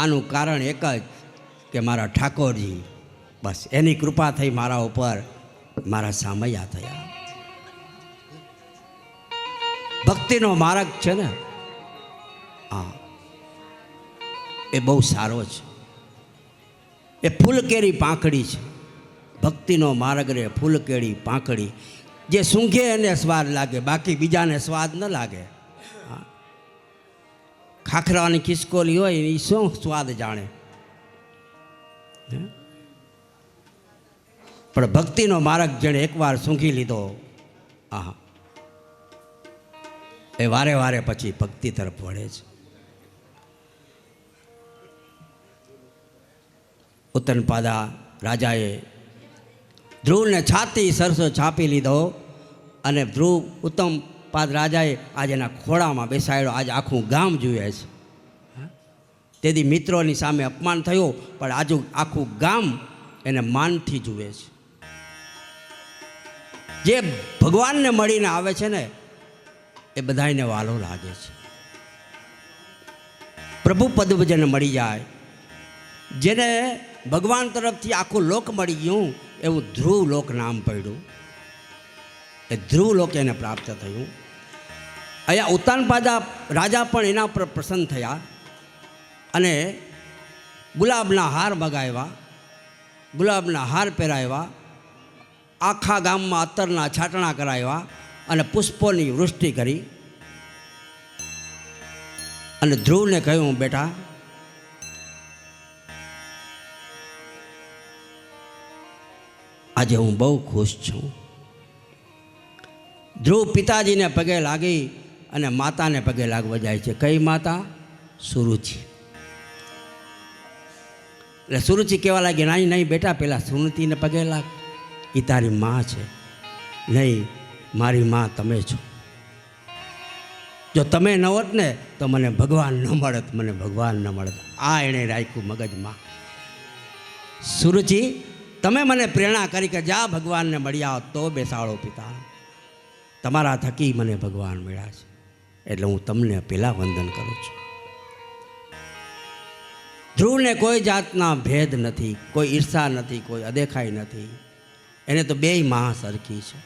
આનું કારણ એક જ કે મારા ઠાકોરજી, બસ એની કૃપા થઈ મારા ઉપર, મારા સામૈયા થયા. ભક્તિનો માર્ગ છે ને, હા, એ બહુ સારો છે. એ ફૂલ કેરી પાંખડી છે. ભક્તિનો માર્ગ રે ફૂલ કેરી પાંખડી. જે સૂંઘે એને સ્વાદ લાગે, બાકી બીજાને સ્વાદ ન લાગે. ખાખરાની ખિસકોલી હોય એ શું સ્વાદ જાણે, પણ ભક્તિનો માર્ગ જેણે એકવાર સૂંઘી લીધો, હા, એ વારે વારે પછી ભક્તિ તરફ વળે છે. ઉત્તનપાદા રાજાએ ધ્રુવને છાતી સરસો છાપી લીધો અને ધ્રુવ ઉત્તમપાદ રાજાએ આજે એના ખોળામાં બેસાડ્યો. આજે આખું ગામ જુએ છે. તેથી મિત્રોની સામે અપમાન થયું, પણ આજુ આખું ગામ એને માનથી જુએ છે. જે ભગવાનને મળીને આવે છે ને એ બધાને વાલો લાગે છે. પ્રભુ પદ જેને મળી જાય, જેને ભગવાન તરફથી આખું લોક મળી ગયું, એવું ધ્રુવ લોક નામ પડ્યું. એ ધ્રુવ લોક એને પ્રાપ્ત થયું. અહીંયા ઉત્તાનપાદા રાજા પણ એના પર પ્રસન્ન થયા અને ગુલાબના હાર મગાવ્યા, ગુલાબના હાર પહેરાવ્યા, આખા ગામમાં અત્તરના છાંટણા કરાવ્યા અને પુષ્પોની વૃષ્ટિ કરી. અને ધ્રુવને કહ્યું, બેટા, આજે હું બહુ ખુશ છું. ધ્રુવ પિતાજીને પગે લાગી અને માતાને પગે લાગવા જાય છે. કઈ માતા? સુરુચિ. એટલે સુરુચિ કહેવા લાગી, નહીં નહીં બેટા, પેલા સુનતીને પગે લાગ, એ તારી માં છે. નહીં, મારી માં તમે છો. જો તમે ન હોત ને તો મને ભગવાન ન મળત, મને ભગવાન ન મળત. આ એણે રાખ્યું મગજમાં. સુરુચિ, તમે મને પ્રેરણા કરી કે જા ભગવાનને મળ્યા તો બેસાડો પિતા. તમારા થકી મને ભગવાન મળ્યા છે, એટલે હું તમને પહેલાં વંદન કરું છું. ધ્રુવને કોઈ જાતના ભેદ નથી, કોઈ ઈર્ષા નથી, કોઈ અદેખાઈ નથી. એને તો બેય માં સરખી છે.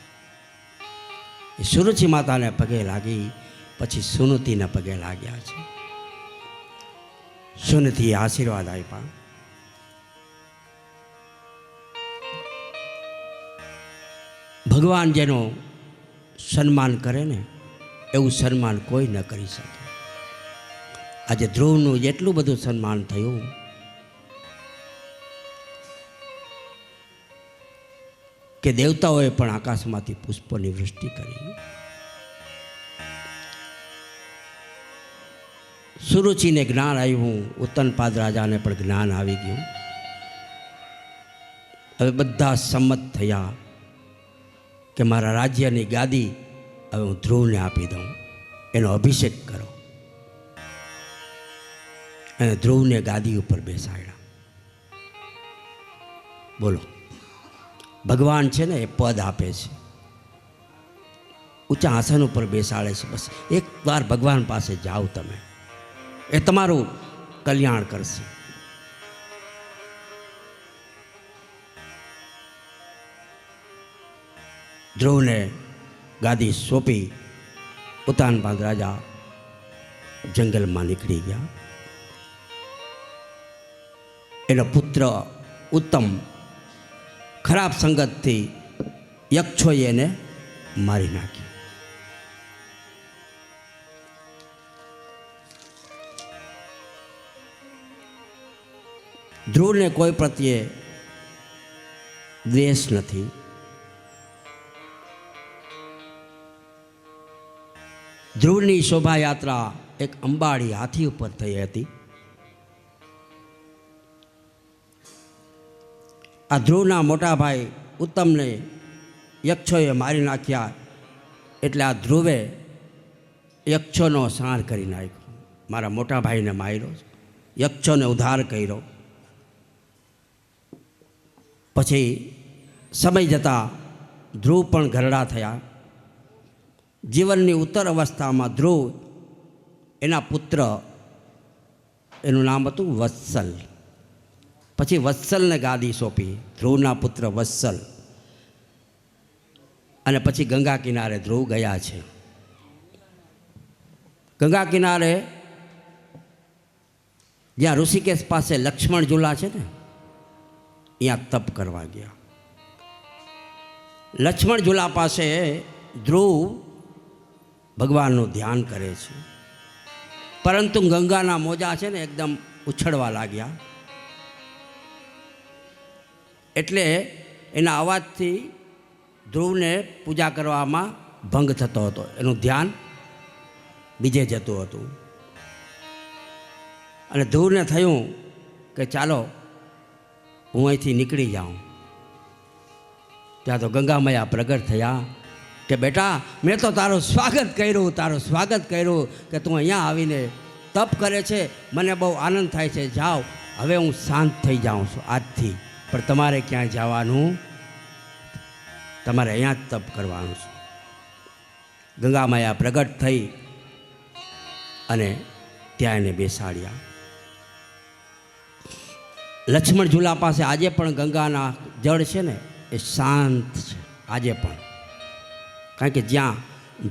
એ સુરુચિ માતાને પગે લાગી, પછી સુનતીને પગે લાગ્યા છે. સુનતીએ આશીર્વાદ આપ્યા. ભગવાન જેનો સન્માન કરે ને એવું સન્માન કોઈ ન કરી શકે. આજે ધ્રુવનું એટલું બધું સન્માન થયું કે દેવતાઓએ પણ આકાશમાંથી પુષ્પોની વૃષ્ટિ કરી. સુરુચિને જ્ઞાન આવ્યું, ઉત્તનપાદ રાજાને પણ જ્ઞાન આવી ગયું. હવે બધા સંમત થયા કે મારા રાજ્યની ગાદી હવે હું ધ્રુવને આપી દઉં, એનો અભિષેક કરો. અને ધ્રુવને ગાદી ઉપર બેસાડ્યા. બોલો, ભગવાન છે ને એ પદ આપે છે, ઊંચા આસન ઉપર બેસાડે છે. બસ એકવાર ભગવાન પાસે જાઓ તમે, એ તમારું કલ્યાણ કરશે. ધ્રુવને ગાદી સોંપી ઉત્તાનપાદ રાજા જંગલમાં નીકળી ગયા. એનો પુત્ર ઉત્તમ ખરાબ સંગતથી યક્ષોએ એને મારી નાખ્યો. ધ્રુવને કોઈ પ્રત્યે દ્વેષ નથી. ધ્રુવની શોભાયાત્રા એક અંબાડી હાથી ઉપર થઈ હતી. આ ધ્રુવના મોટા ભાઈ ઉત્તમને યક્ષોએ મારી નાખ્યા, એટલે આ ધ્રુવે યક્ષોનો સંહાર કરી નાખ્યો. મારા મોટા ભાઈને માર્યો, યક્ષોને ઉદ્ધાર કર્યો. પછી સમય જતાં ધ્રુવ પણ ઘરડા થયા. જીવનની ઉત્તર અવસ્થામાં ધ્રુવ એના પુત્ર એનું નામ હતું વત્સલ. પછી વત્સલને ગાદી સોંપી, ધ્રુવના પુત્ર વત્સલ. અને પછી ગંગા કિનારે ધ્રુવ ગયા છે. ગંગા કિનારે જ્યાં ઋષિકેશ પાસે લક્ષ્મણ ઝૂલા છે ને, ત્યાં તપ કરવા ગયા. લક્ષ્મણ ઝૂલા પાસે ધ્રુવ ભગવાનનું ધ્યાન કરે છે, પરંતુ ગંગાના મોજા છે ને એકદમ ઉછળવા લાગ્યા. એટલે એના અવાજથી ધ્રુવને પૂજા કરવામાં ભંગ થતો હતો, એનું ધ્યાન બીજે જતું હતું. અને ધ્રુવને થયું કે ચાલો હું અહીંથી નીકળી જાઉં. ત્યાં તો ગંગામૈયા પ્રગટ થયા કે બેટા, મેં તો તારું સ્વાગત કર્યું કે તું અહીંયા આવીને તપ કરે છે, મને બહુ આનંદ થાય છે. જાઓ, હવે હું શાંત થઈ જાઉં છું આજથી, પણ તમારે ક્યાંય જવાનું, તમારે અહીંયા જ તપ કરવાનું છે. ગંગામૈયા પ્રગટ થઈ અને ત્યાં એને બેસાડ્યા. લક્ષ્મણ ઝૂલા પાસે આજે પણ ગંગાના જળ છે ને એ શાંત છે આજે પણ, કારણ કે જ્યાં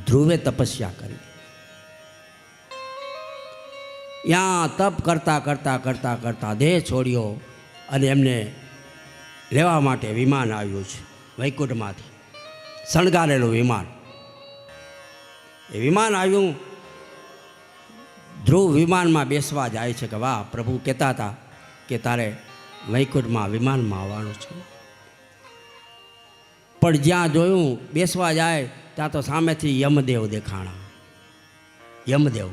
ધ્રુવે તપસ્યા કરી, ત્યાં તપ કરતાં કરતાં કરતાં કરતાં દેહ છોડ્યો અને એમને લેવા માટે વિમાન આવ્યું છે વૈકુંઠમાંથી, શણગારેલું વિમાન. એ વિમાન આવ્યું. ધ્રુવ વિમાનમાં બેસવા જાય છે કે વાહ, પ્રભુ કહેતા હતા કે તારે વૈકુંઠમાં વિમાનમાં આવવાનું છે. પણ જ્યાં જોયું બેસવા જાય ત્યાં તો સામેથી યમદેવ દેખાણા. યમદેવ.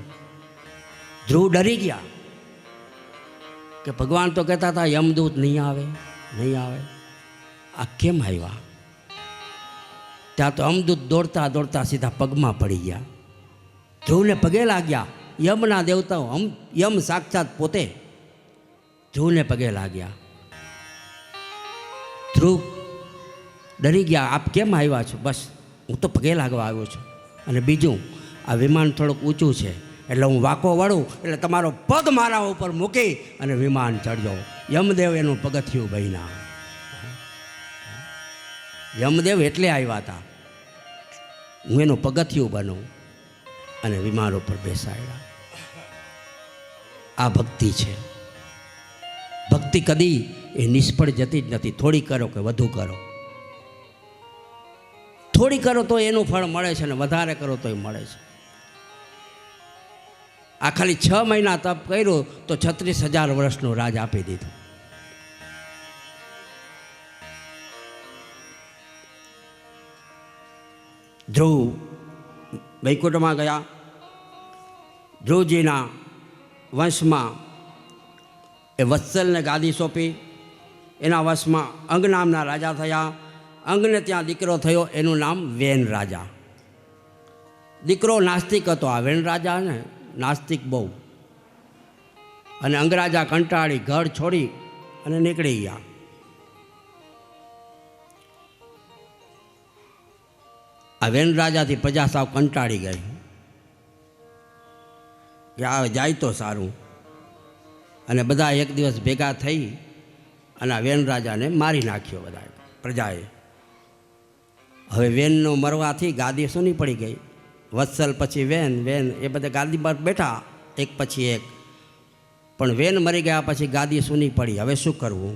ધ્રુવ ડરી ગયા કે ભગવાન તો કહેતા હતા યમદૂત નહીં આવે. આ કેમ આવ્યા? ત્યાં તો અમદૂત દોડતા દોડતા સીધા પગમાં પડી ગયા. ધ્રુવને પગે લાગ્યા. યમના દેવતાઓ, યમ સાક્ષાત પોતે ધ્રુવને પગે લાગ્યા. ધ્રુવ ડરી ગયા, આપ કેમ આવ્યા છો? બસ હું તો પગે લાગવા આવ્યો છું, અને બીજું આ વિમાન થોડુંક ઊંચું છે એટલે હું વાંકો વળું એટલે તમારો પગ મારા ઉપર મૂકી અને વિમાન ચડજો. યમદેવ એનું પગથિયું બન્યા. યમદેવ એટલે આવ્યા હતા, હું એનું પગથિયું બનું અને વિમાન ઉપર બેસાડ્યા. આ ભક્તિ છે. ભક્તિ કદી એ નિષ્ફળ જતી જ નથી. થોડી કરો કે વધુ કરો, થોડી કરો તો એનું ફળ મળે છે, ને વધારે કરો તો એ મળે છે. આ ખાલી 6 મહિના તપ કર્યું તો 36,000 વર્ષનું રાજ આપી દીધું. ધ્રુવ વૈકુંઠમાં ગયા. ધ્રુવજીના વંશમાં એ વત્સલને ગાદી સોંપી. એના વંશમાં અંગ નામના રાજા થયા. અંગને ત્યાં દીકરો થયો, એનું નામ વેન રાજા. દીકરો નાસ્તિક હતો. આ વેન રાજા ને નાસ્તિક બહુ. અને અંગરાજા કંટાળી ઘર છોડી અને નીકળી ગયા. આ વેન રાજાથી પ્રજા સાવ કંટાળી ગઈ કે આ જાય તો સારું. અને બધા એક દિવસ ભેગા થઈ અને આ વેન રાજાને મારી નાખ્યો બધા પ્રજાએ. હવે વેનનો મરવાથી ગાદી સૂની પડી ગઈ. વત્સલ પછી વેન એ બધા ગાદી પર બેઠા એક પછી એક. પણ વેન મરી ગયા પછી ગાદી સૂની પડી. હવે શું કરવું?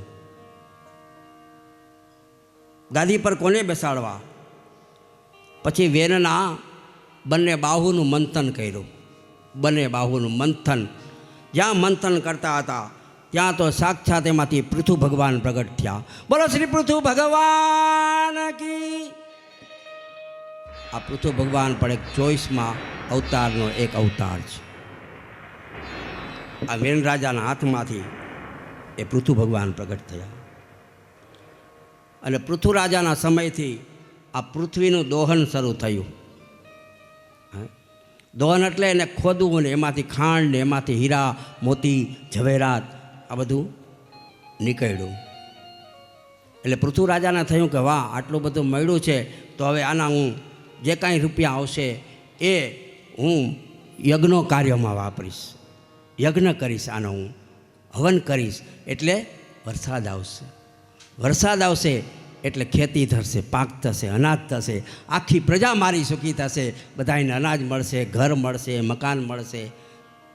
ગાદી પર કોને બેસાડવા? પછી વેનના બંને બાહુનું મંથન કર્યું. બંને બાહુનું મંથન. જ્યાં મંથન કરતા હતા ત્યાં તો સાક્ષાત એમાંથી પૃથુ ભગવાન પ્રગટ થયા. બોલો શ્રી પૃથુ ભગવાન કી. આ પૃથુ ભગવાન પણ એક 24મા અવતારનો એક અવતાર છે. આ વેન રાજાના હાથમાંથી એ પૃથુ ભગવાન પ્રગટ થયા. અને પૃથુ રાજાના સમયથી આ પૃથ્વીનું દોહન શરૂ થયું. દોહન એટલે એને ખોદવું ને એમાંથી ખાંડ ને એમાંથી હીરા મોતી ઝવેરાત આ બધું નીકળ્યું. એટલે પૃથુ રાજાને થયું કે વાહ, આટલું બધું મળ્યું છે તો હવે આના હું જે કાંઈ રૂપિયા આવશે એ હું યજ્ઞો કાર્યમાં વાપરીશ. યજ્ઞ કરીશ, આનો હું હવન કરીશ એટલે વરસાદ આવશે. વરસાદ આવશે એટલે ખેતી થશે, પાક થશે, અનાજ થશે, આખી પ્રજા મારી સુખી થશે, બધાને અનાજ મળશે, ઘર મળશે, મકાન મળશે.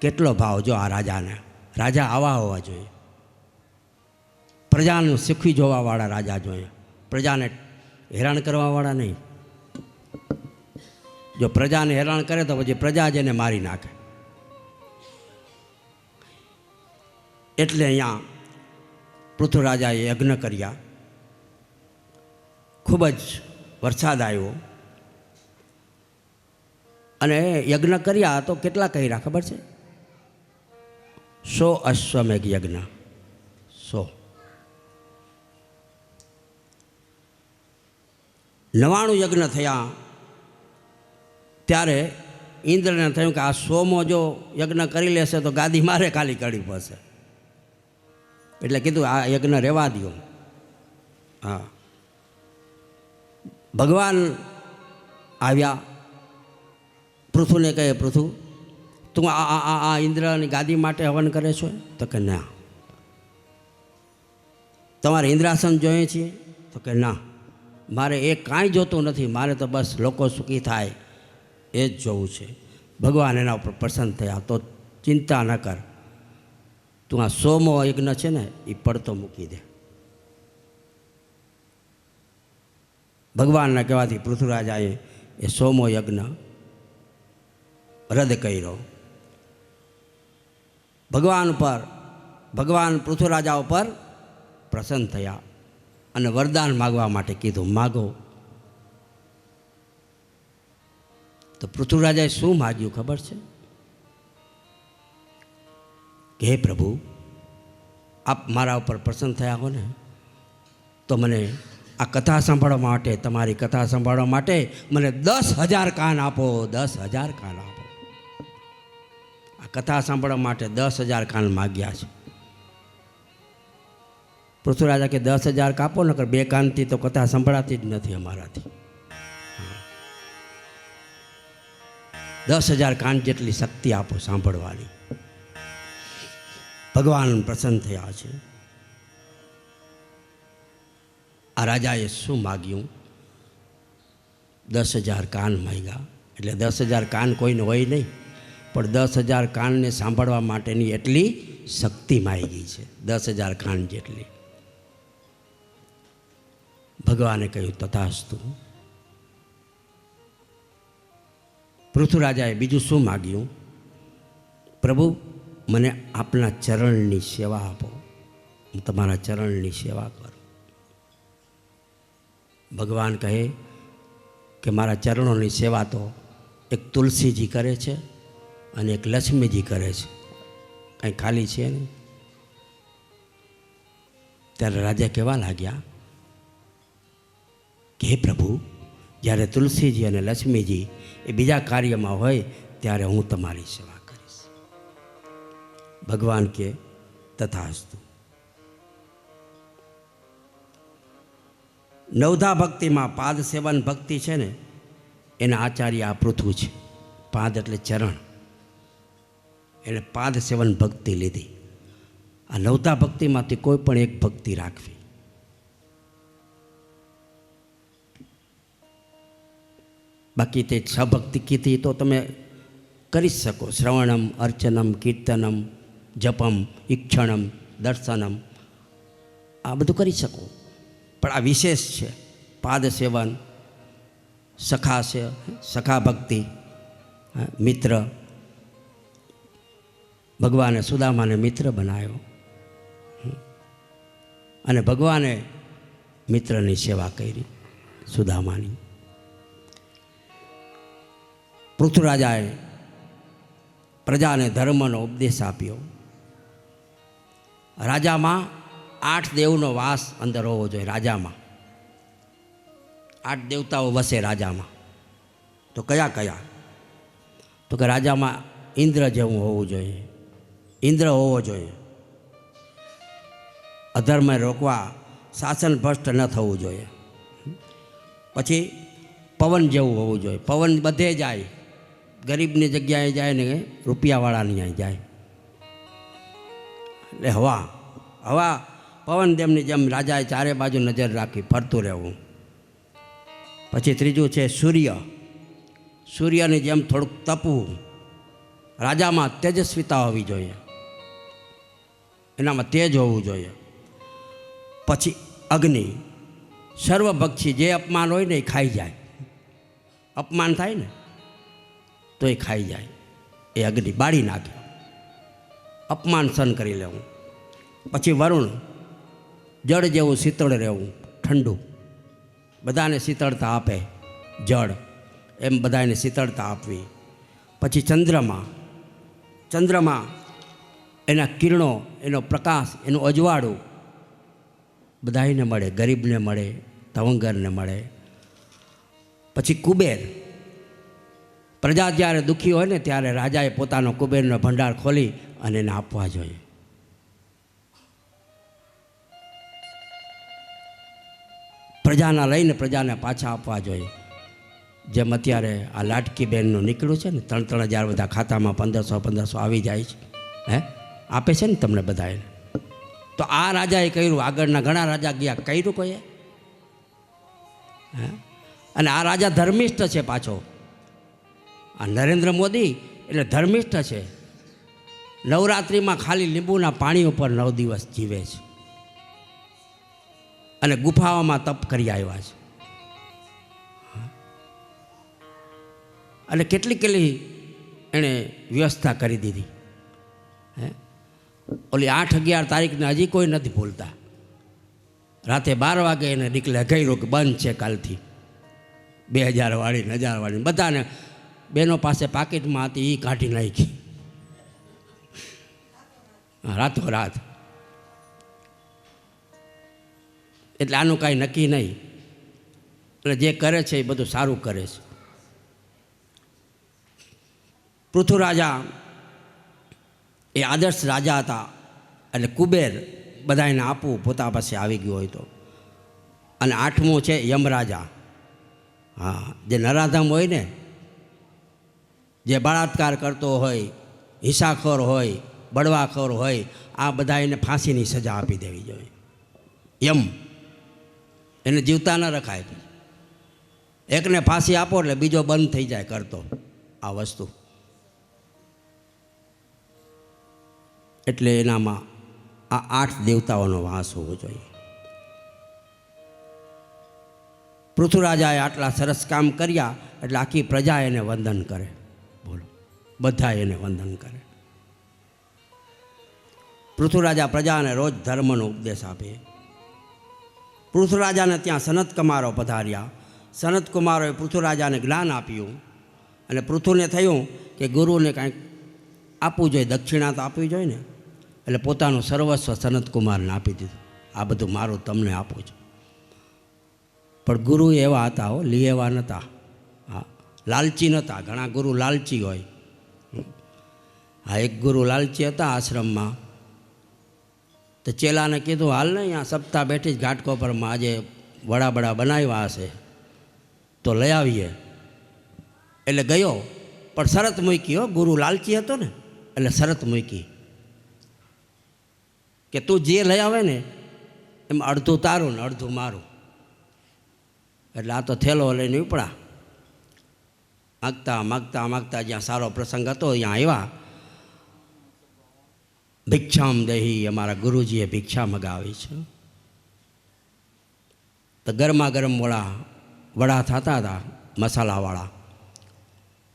કેટલો ભાવ જો આ રાજાને. રાજા આવા હોવા જોઈએ, પ્રજાનું સુખી જોવાવાળા રાજા જોઈએ, પ્રજાને હેરાન કરવાવાળા નહીં. જો પ્રજાને હેરાન કરે તો પછી પ્રજા જ એને મારી નાખે. એટલે અહીંયા પૃથ્વીરાજાએ યજ્ઞ કર્યા, ખૂબ જ વરસાદ આવ્યો. અને યજ્ઞ કર્યા તો કેટલા કર્યા ખબર છે? 100 અશ્વમેઘ યજ્ઞ. 100. 99 યજ્ઞ થયા ત્યારે ઇન્દ્રને થયું કે આ 100મો જો યજ્ઞ કરી લેશે તો ગાદી મારે ખાલી કરવી પડશે. એટલે કીધું આ યજ્ઞ રહેવા દો. હા, ભગવાન આવ્યા, પૃથુને કહે, પૃથુ તું આ ઇન્દ્રની ગાદી માટે હવન કરે છો? તો કે ના. તમારે ઇન્દ્રાસન જોઈએ છીએ? તો કે ના, મારે એ કાંઈ જોતું નથી, મારે તો બસ લોકો સુખી થાય એ જ જોવું છે. ભગવાન એના ઉપર પ્રસન્ન થયા. તો ચિંતા ન કર, તું આ 100મો યજ્ઞ છે ને એ પડતો મૂકી દે. ભગવાનના કહેવાથી પૃથ્વીરાજાએ એ 100મો યજ્ઞ રદ કર્યો. ભગવાન પૃથ્વીરાજા ઉપર પ્રસન્ન થયા અને વરદાન માગવા માટે કીધું, માગો. તો પૃથ્વીરાજાએ શું માગ્યું ખબર છે? કે હે પ્રભુ, આપ મારા ઉપર પ્રસન્ન થયા હો ને, તો મને આ કથા સાંભળવા માટે, તમારી કથા સાંભળવા માટે મને 10,000 કાન આપો. 10,000 કાન આપો. આ કથા સાંભળવા માટે 10,000 કાન માગ્યા છે. પૃથ્વીરાજા કે 10,000 કાપો, નકર 2 કાનથી તો કથા સંભળાતી જ નથી અમારાથી. 10,000 કાન જેટલી શક્તિ આપો સાંભળવાની. ભગવાન પ્રસન્ન થયા છે. આ રાજાએ શું માગ્યું? 10,000 કાન માગ્યા. એટલે 10,000 કાન કોઈને હોય નહીં, પણ 10,000 કાનને સાંભળવા માટેની એટલી શક્તિ માગી છે, 10,000 કાન જેટલી. ભગવાને કહ્યું તથાસ્તુ. પૃથ્વીરાજાએ બીજું શું માગ્યું? પ્રભુ, મને આપના ચરણની સેવા આપો, હું તમારા ચરણની સેવા કરું. ભગવાન કહે કે મારા ચરણોની સેવા તો એક તુલસીજી કરે છે અને એક લક્ષ્મીજી કરે છે, કંઈ ખાલી છે નહીં. ત્યારે રાજા કહેવા લાગ્યા કે હે પ્રભુ, જ્યારે તુલસીજી અને લક્ષ્મીજી એ બીજા કાર્યમાં હોય ત્યારે હું તમારી સેવા કરીશ. ભગવાન કે તથાસ્તુ. નવધા ભક્તિમાં પાદ સેવન ભક્તિ છે ને, એના આચાર્ય આ પૃથુ છે. પાદ એટલે ચરણ, એને પાદ સેવન ભક્તિ લીધી. આ નવધા ભક્તિમાંથી કોઈ પણ એક ભક્તિ રાખવી. બાકી તે 6 ભક્તિ કીધી તો તમે કરી શકો. શ્રવણમ, અર્ચનમ, કીર્તનમ, જપમ, ઈક્ષણમ, દર્શનમ, આ બધું કરી શકો. પણ આ વિશેષ છે પાદ સેવન, સખા ભક્તિ, મિત્ર. ભગવાને સુદામાને મિત્ર બનાવ્યો અને ભગવાને મિત્રની સેવા કરી સુદામાની. પૃથ્વીરાજાએ પ્રજાને ધર્મનો ઉપદેશ આપ્યો. રાજામાં 8 દેવનો વાસ અંદર હોવો જોઈએ. રાજામાં 8 દેવતાઓ વસે રાજામાં. તો કયા કયા? તો કે રાજામાં ઇન્દ્ર જેવું હોવું જોઈએ, ઇન્દ્ર હોવો જોઈએ. અધર્મ રોકવા, શાસન ભ્રષ્ટ ન થવું જોઈએ. પછી પવન જેવું હોવું જોઈએ. પવન બધે જાય, ગરીબની જગ્યાએ જાય ને રૂપિયાવાળાની જાય. એટલે હવા હવા પવનદેવની જેમ રાજાએ ચારે બાજુ નજર રાખી ફરતું રહેવું. પછી ત્રીજું છે સૂર્ય. સૂર્યની જેમ થોડુંક તપવું. રાજામાં તેજસ્વીતા હોવી જોઈએ, એનામાં તેજ હોવું જોઈએ. પછી અગ્નિ. સર્વભક્ષી, જે અપમાન હોય ને એ ખાઈ જાય. અપમાન થાય ને તો એ ખાઈ જાય, એ અગ્નિ બાળી નાખે. અપમાન સહન કરી લેવું. પછી વરુણ. જળ જેવું શીતળ રહેવું, ઠંડુ. બધાને શીતળતા આપે જળ, એમ બધાને શીતળતા આપવી. પછી ચંદ્રમા. ચંદ્રમા એના કિરણો, એનો પ્રકાશ, એનું અજવાળું બધાને મળે, ગરીબને મળે, તવંગરને મળે. પછી કુબેર. પ્રજા જ્યારે દુઃખી હોય ને ત્યારે રાજાએ પોતાનો કુબેરનો ભંડાર ખોલી અને એને આપવા જોઈએ. પ્રજાના લઈને પ્રજાને પાછા આપવા જોઈએ. જેમ અત્યારે આ લાટકી બહેનનું નીકળ્યું છે ને, 3,000 બધા ખાતામાં 1,500 આવી જાય છે, હે આપે છે ને તમને બધાને. તો આ રાજાએ કર્યું, આગળના ઘણા રાજા ગયા, કર્યું કોઈએ? હે? અને આ રાજા ધર્મિષ્ઠ છે પાછો. આ નરેન્દ્ર મોદી એટલે ધર્મિષ્ઠ છે. નવરાત્રિમાં ખાલી લીંબુના પાણી ઉપર 9 દિવસ જીવે છે અને ગુફાઓમાં તપ કરી આવ્યા છે. અને કેટલી એણે વ્યવસ્થા કરી દીધી. હે ઓલી 8-11 તારીખને હજી કોઈ નથી ભૂલતા. રાતે 12 વાગે એને નીકળે ગયું કે બંધ છે કાલથી. 2000 વાળી 1000 વાળી બધાને બહેનો પાસે પાકીટમાં હતી એ કાઢી નાખી રાતોરાત. એટલે આનું કાંઈ નક્કી નહીં. એટલે જે કરે છે એ બધું સારું કરે છે. પૃથ્વીરાજા એ આદર્શ રાજા હતા. એટલે કુબેર બધાને આપવું પોતા પાસે આવી ગયું હોય તો. અને 8મું છે યમરાજા. હા, જે નરાધમ હોય ને, જે બળાત્કાર કરતો હોય, હિંસાખોર હોય, બળવાખોર હોય, આ બધા એને ફાંસીની સજા આપી દેવી જોઈએ. યમ એને જીવતા ન રખાય. એકને ફાંસી આપો એટલે બીજો બંધ થઈ જાય કરતો આ વસ્તુ. એટલે એનામાં આ 8 દેવતાઓનો વાસ હોવો જોઈએ. પૃથ્વીરાજાએ આટલા સરસ કામ કર્યા એટલે આખી પ્રજા એને વંદન કરે. બોલો, બધા એને વંદન કરે. પૃથ્વીરાજા પ્રજાને રોજ ધર્મનો ઉપદેશ આપે. પૃથ્વીરાજાને ત્યાં સનત કુમારો પધાર્યા. સનત કુમારોએ પૃથ્વીરાજાને જ્ઞાન આપ્યું. અને પૃથુને થયું કે ગુરુને કાંઈક આપવું જોઈએ, દક્ષિણા તો આપવી જોઈએ ને. એટલે પોતાનું સર્વસ્વ સનત કુમારને આપી દીધું. આ બધું મારું તમને આપું છું. પણ ગુરુ એવા હતા હો, લી એવા નહોતા. હા, લાલચી નહોતા. ઘણા ગુરુ લાલચી હોય. હા, એક ગુરુ લાલચી હતા આશ્રમમાં. તો ચેલાને કીધું, હાલ ને અહીંયા સપ્તાહ બેઠી જ ઘાટકો પરમાં આજે વડા બડા બનાવ્યા હશે તો લઈ આવીએ. એટલે ગયો, પણ શરત મૂકી હો. ગુરુ લાલચી હતો ને એટલે શરત મૂકી કે તું જે લઈ આવે ને એમાં અડધું તારું ને અડધું મારું. એટલે આ તો થેલો લઈને ઉપડા. માગતા માગતા માગતા જ્યાં સારો પ્રસંગ હતો ત્યાં આવ્યા. ભિક્ષામ દેહી, અમારા ગુરુજીએ ભિક્ષા મગાવી છે. તો ગરમા ગરમ વડા થતા હતા મસાલાવાળા.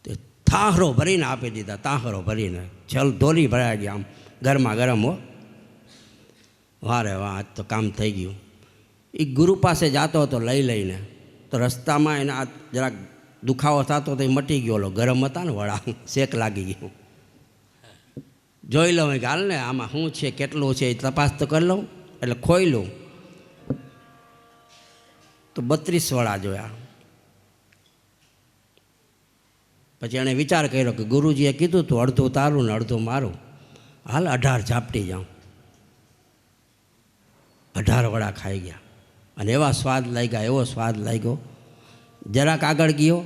તે થાહરો ભરીને આપી દીધા. તાહરો ભરીને છલ ધોલી ભરાઈ ગયા. આમ ગરમા ગરમ હો. વારે વાહ, આજ તો કામ થઈ ગયું. એ ગુરુ પાસે જતો હતો લઈને. તો રસ્તામાં એને આ જરાક દુખાવો થતો તો એ મટી ગયો. ગરમ હતા ને વડા, શેક લાગી ગયો. જોઈ લઉં કે હાલ ને આમાં શું છે, કેટલું છે એ તપાસ તો કરી લઉં. એટલે ખોઈ લઉં તો 32 વડા જોયા. પછી એણે વિચાર કર્યો કે ગુરુજીએ કીધું તું અડધું તારું ને અડધું મારું, હાલ 18 ઝાપટી જાઉં. 18 વડા ખાઈ ગયા. અને એવા સ્વાદ લાગ્યા, એવો સ્વાદ લાગ્યો. જરાક આગળ ગયો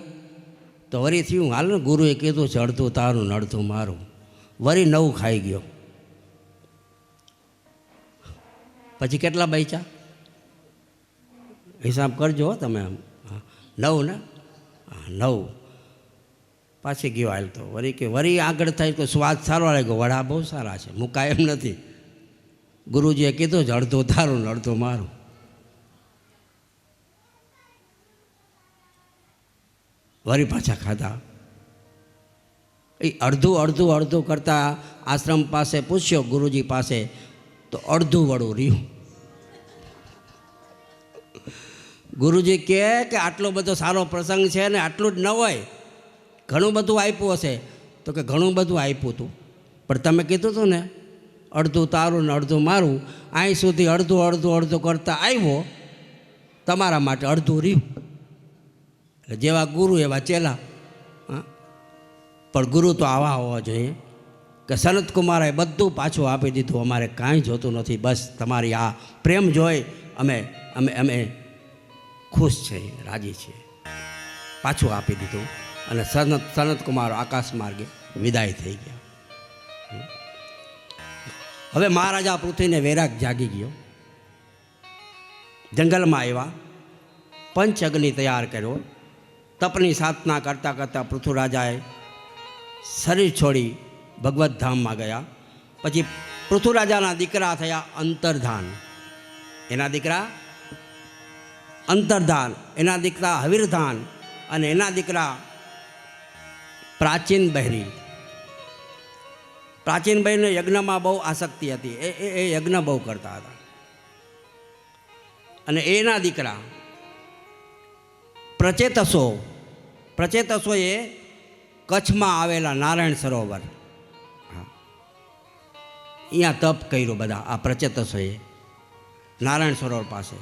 તો વળી થયું, હાલ ને ગુરુએ કીધું છે અડધું તારું ને અડધું મારું. વળી 9 ખાઈ ગયો. પછી કેટલા બચ્યા? હિસાબ કરજો તમે. 9 ને? 9. પાછી ગયો હાલ તો વળી કે વળી આગળ થાય તો સ્વાદ સારો લાગ્યો, વડા બહુ સારા છે, મુકાય એમ નથી. ગુરુજીએ કીધું છે અડધો તારું ને અડધો મારું. વળી પાછા ખાધા. એ અડધું કરતાં આશ્રમ પાસે પૂછ્યો ગુરુજી પાસે, તો અડધું વડું રહ્યું. ગુરુજી કહે કે આટલો બધો સારો પ્રસંગ છે ને આટલું જ ન હોય, ઘણું બધું આપ્યું હશે. તો કે ઘણું બધું આપ્યું હતું, પણ તમે કીધું હતું ને અડધું તારું ને અડધું મારું, અહીં સુધી અડધું કરતાં આવ્યો, તમારા માટે અડધું રહ્યું. જેવા ગુરુ એવા ચેલા. પણ ગુરુ તો આવા હોવા જોઈએ કે સનતકુમારે બધું પાછું આપી દીધું, અમારે કાંઈ જોતું નથી, બસ તમારી આ પ્રેમ જોઈ અમે અમે અમે ખુશ છીએ, રાજી છીએ. પાછું આપી દીધું અને સનતકુમાર આકાશ માર્ગે વિદાય થઈ ગયા. હવે મહારાજા પૃથ્વીને વૈરાગ જાગી ગયો. જંગલમાં આવ્યા, પંચ અગ્નિ તૈયાર કર્યો. તપની સાધના કરતાં કરતાં પૃથ્વીરાજાએ શરીર છોડી ભગવત ધામમાં ગયા. પછી પૃથ્વીરાજાના દીકરા થયા અંતર્ધાન, એના દીકરા અંતર્ધાન, એના દીકરા હવીરધાન અને એના દીકરા પ્રાચીન બહેરી. પ્રાચીન બહેરીને યજ્ઞમાં બહુ આસક્તિ હતી, એ યજ્ઞ બહુ કરતા હતા. અને એના દીકરા પ્રચેતસો એ કચ્છમાં આવેલા નારાયણ સરોવર, અહીંયા તપ કર્યું બધા આ પ્રચેતસોએ નારાયણ સરોવર પાસે.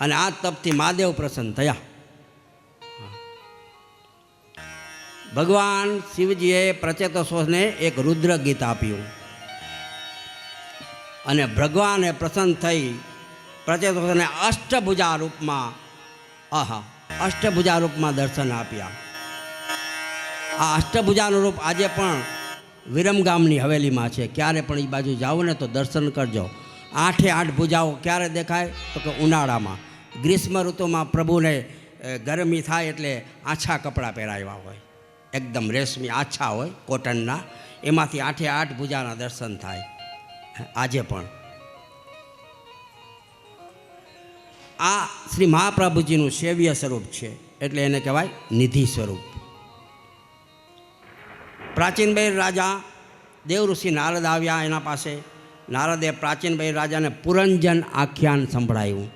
અને આ તપથી મહાદેવ પ્રસન્ન થયા. ભગવાન શિવજીએ પ્રચેતસોને એક રુદ્ર ગીત આપ્યું અને ભગવાને પ્રસન્ન થઈ પ્રચેતસોને અષ્ટભુજા રૂપમાં દર્શન આપ્યા. આ અષ્ટભુજાનું રૂપ આજે પણ વિરમગામની હવેલીમાં છે. ક્યારે પણ એ બાજુ જાઓ ને તો દર્શન કરજો. 8 ભુજાઓ ક્યારે દેખાય તો કે ઉનાળામાં, ગ્રીષ્મ ઋતુમાં પ્રભુને ગરમી થાય એટલે આછા કપડાં પહેરાવ્યા હોય, એકદમ રેશમી આછા હોય કોટનના, એમાંથી 8 ભુજાના દર્શન થાય. આજે પણ આ શ્રી મહાપ્રભુજીનું સેવ્ય સ્વરૂપ છે, એટલે એને કહેવાય નિધિ સ્વરૂપ. પ્રાચીન બૈર રાજા દેવઋષિ નારદ આવ્યા એના પાસે. નારદે પ્રાચીન બૈર રાજાને પુરંજન આખ્યાન સંભળાયું.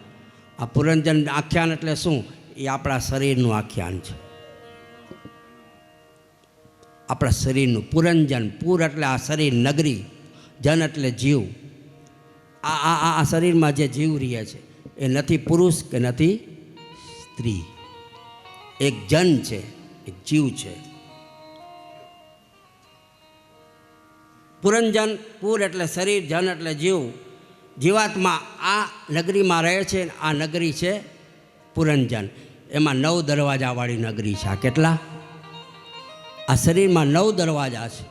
આ પુરંજન આખ્યાન એટલે શું? એ આપણા શરીરનું આખ્યાન છે. આપણા શરીરનું પુરંજન. પુર એટલે આ શરીર, નગરી, જન એટલે જીવ. આ શરીરમાં જે જીવ રહે છે એ નથી પુરુષ કે નથી સ્ત્રી, એક જન છે, એક જીવ છે. પુરંજન, પુર એટલે શરીર, જન એટલે જીવ. જીવાત્મા આ નગરીમાં રહે છે. આ નગરી છે પુરંજન. એમાં 9 દરવાજાવાળી નગરી છે. આ કેટલા? આ શરીરમાં 9 દરવાજા છે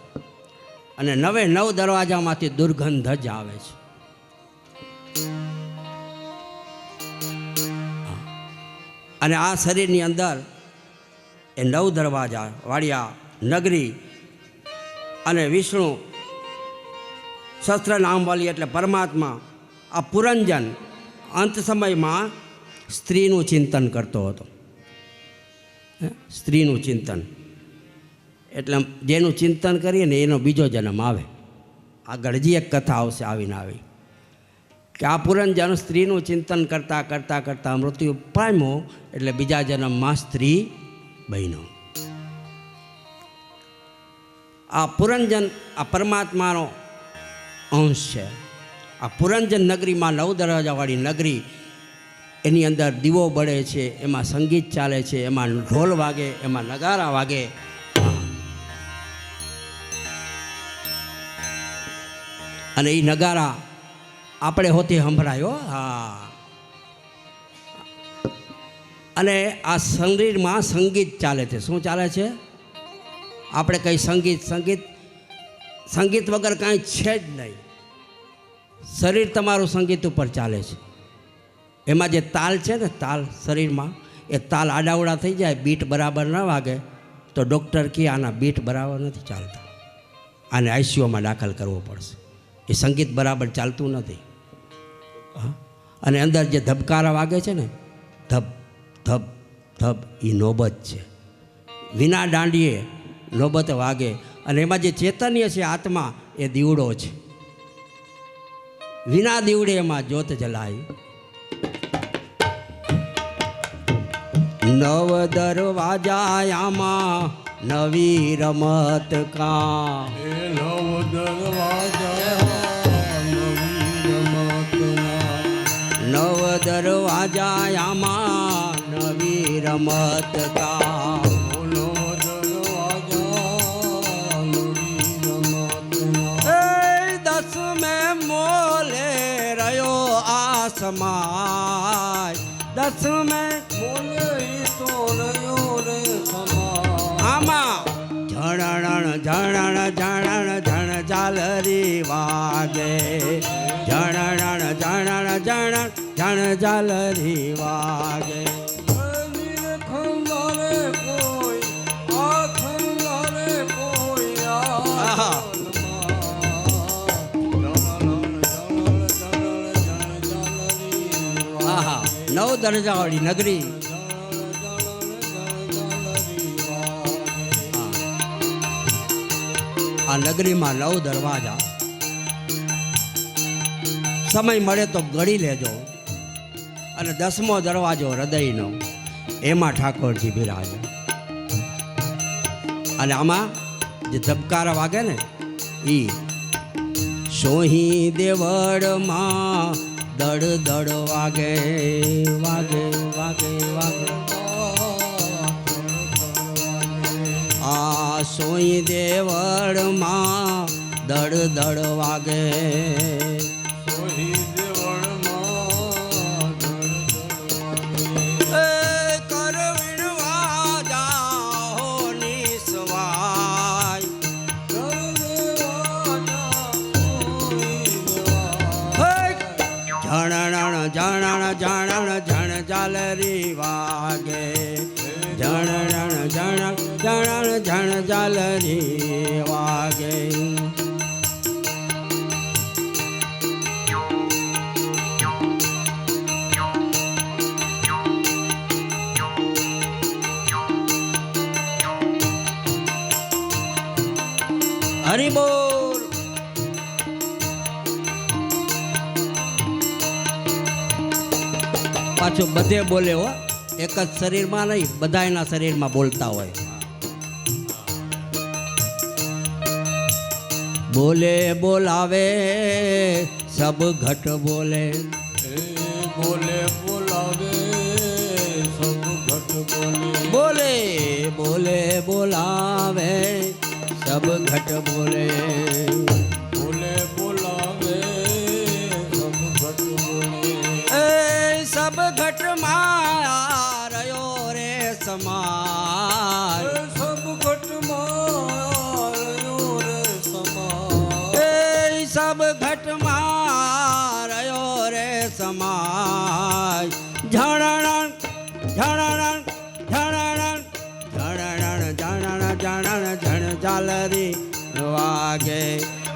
અને 9 દરવાજામાંથી દુર્ગંધ જ આવે છે. અને આ શરીરની અંદર એ 9 દરવાજા વાળી આ નગરી અને વિષ્ણુ શસ્ત્ર નામવાળી એટલે પરમાત્મા, આ પુરંજન અંત સમયમાં સ્ત્રીનું ચિંતન કરતો હતો. સ્ત્રીનું ચિંતન એટલે જેનું ચિંતન કરીએ ને એનો બીજો જન્મ આવે. આગળ હજી એક કથા આવશે આવીને આવી કે આ પુરંજન સ્ત્રીનું ચિંતન કરતાં મૃત્યુ પામ્યો, એટલે બીજા જન્મમાં સ્ત્રી બન્યો. આ પુરંજન આ પરમાત્માનો અંશ છે. આ પુરંજન નગરીમાં 9 દરવાજાવાળી નગરી, એની અંદર દીવો બળે છે, એમાં સંગીત ચાલે છે, એમાં ઢોલ વાગે, એમાં નગારા વાગે. અને એ નગારા આપણે હોતી સંભળાયો. હા. અને આ શરીરમાં સંગીત ચાલે છે. શું ચાલે છે? આપણે કંઈ સંગીત વગર કાંઈ છે જ નહીં. શરીર તમારું સંગીત ઉપર ચાલે છે. એમાં જે તાલ છે ને, તાલ શરીરમાં, એ તાલ આડાવડા થઈ જાય, બીટ બરાબર ન વાગે તો ડૉક્ટર કહે આના બીટ બરાબર નથી ચાલતા, આને આઈસીયુમાં દાખલ કરવો પડશે, એ સંગીત બરાબર ચાલતું નથી. હા, અને અંદર જે ધબકારા વાગે છે ને, ધબ ધબ ધબ, એ નોબત છે. વિના દાંડીએ નોબત વાગે, અને એમાં જે ચૈતન્ય છે આત્મા, એ દીવડો છે. વિના દીવડે એમાં જ્યોત જલાય. નવ દરવાજામાં નવી રમત કા, નવ દરવાજા નવી રમત, નવ દરવાજામાં નવી રમત કા, નવ દરવાજા નવી રમત. એ દસમે મોલે રહ્યો આસમાય, દસમે બોલે તો રહ્યો રે સમા, આમાં ઝણણ ઝણણ ઝણણ ઝણ ઝાલરી વાગે, ઝણણ ઝણણ ઝણણ ઝણ ઝાલરી વાગે. ખંડારે કોઈ આ ખંડારે કોઈ આહા. આહા, નવ દરજાવાળી નગરી. આ નગરીમાં નવ દરવાજા. સમય મળે તો ગળી લેજો. અને 10મો દરવાજો હૃદયનો, એમાં ઠાકોરજી બિરાજે. અને આમાં જે ધબકારા વાગે ને, એ સોહી દેવળમાં દડ દડ વાગે વાગે વાગે વાગે. આ સોઈ દેવળમાં દડ દડ વાગે. એ કરવીણવા જાઓ નિસવાય, ઝણણ ઝણણ ઝણણ ઝણ ઝાલરી વાગે, ઝણણ ઝણણ ઝણણ ઝણ ઝાલરી વાગે. હરિ બોલ. પાછું બધે બોલે હો, એક જ શરીરમાં નહીં, બધાયના શરીરમાં બોલતા હોય. બોલે બોલાવે સબ ઘટ બોલે, બોલે બોલાવે સબ ઘટ બોલે, બોલે બોલે બોલાવે સબ ઘટ બોલે, બોલે બોલાવે સબ ઘટ બોલે. એ સબ ઘટ માં રહ્યો રે સમાય, સબ ઘટ માર્યો રે સમા, એ સબ ઘટ માં રહ્યો રે સમાય. ઝણણ ઝણણ ઝણણ ઝણણ ઝણણ ઝણણ ઝણ ઝાલરી વાગે,